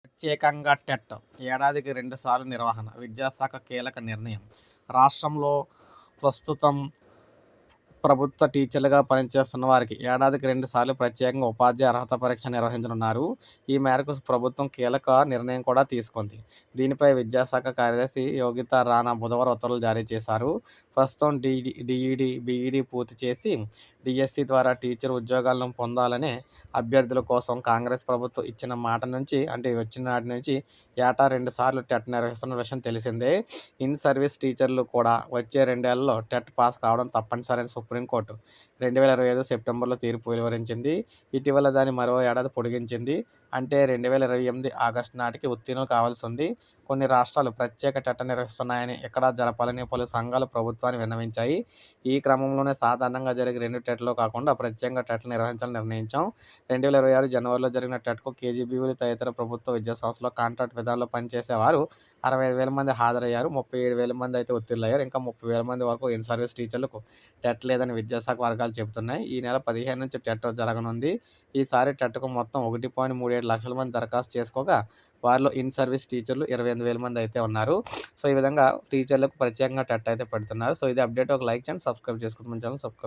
ప్రత్యేకంగా టెట్ ఏడాదికి 2 సార్లు నిర్వహణ. విద్యాశాఖ కీలక నిర్ణయం. రాష్ట్రంలో ప్రస్తుతం ప్రభుత్వ టీచర్లుగా పనిచేస్తున్న వారికి ఏడాదికి 2 సార్లు ప్రత్యేకంగా ఉపాధ్యాయ అర్హత పరీక్ష నిర్వహించనున్నారు. ఈ మేరకు ప్రభుత్వం కీలక నిర్ణయం కూడా తీసుకుంది. దీనిపై విద్యాశాఖ కార్యదర్శి యోగితా రాణా బుధవారం ఉత్తర్వులు జారీ చేశారు. ప్రస్తుతం డీఈడీ, బీఈడీ పూర్తి చేసి డీఎస్సీ ద్వారా టీచర్ ఉద్యోగాలను పొందాలనే అభ్యర్థుల కోసం కాంగ్రెస్ ప్రభుత్వం ఇచ్చిన మాట నుంచి వచ్చిన నాటి నుంచి ఏటా 2 సార్లు టెట్ నిర్వహిస్తున్న విషయం తెలిసిందే. ఇన్ సర్వీస్ టీచర్లు కూడా వచ్చే 2 ఏళ్లలో టెట్ పాస్ కావడం తప్పనిసరని సుప్రీంకోర్టు 2025 సెప్టెంబర్లో తీర్పు వెలువరించింది. ఇటీవల దాన్ని మరో ఏడాది పొడిగించింది. అంటే 2028 ఆగస్టు నాటికి ఉత్తీర్ణులు కావాల్సి ఉంది. కొన్ని రాష్ట్రాలు ప్రత్యేక టెట్ నిర్వహిస్తున్నాయని, ఎక్కడా జరపాలని పలు సంఘాలు ప్రభుత్వాన్ని విన్నవించాయి. ఈ క్రమంలోనే సాధారణంగా జరిగే 2 టెట్లు కాకుండా ప్రత్యేకంగా టెట్లు నిర్వహించాలని నిర్ణయించాం. 2026 జనవరిలో జరిగిన టెట్కు కేజీబీవీలు తదితర ప్రభుత్వ విద్యాసంస్థల్లో కాంట్రాక్ట్ విధానంలో పనిచేసేవారు 65,000 మంది హాజరయ్యారు. 37,000 మంది అయితే ఉత్తీర్ణులయ్యారు. ఇంకా 30,000 మంది వరకు ఇన్ సర్వీస్ టీచర్లకు టెట్ లేదని విద్యాశాఖ వర్గాలు చెబుతున్నాయి. ఈ నెల 15 నుంచి టెట్ జరగనుంది. ఈసారి టెట్కు మొత్తం 1.37 లక్షల మంది దరఖాస్తు చేసుకోగా వారిలో ఇన్ సర్వీస్ టీచర్లు 28,000 మంది అయితే ఉన్నారు. సో ఈ విధంగా టీచర్లకు ప్రత్యేకంగా టెట్ అయితే పెడుతున్నారు. సో ఇది అప్డేట్. ఒక లైక్ చేయండి, సబ్స్క్రైబ్ చేసుకోండి. మన ఛానల్ సబ్స్క్రైబ్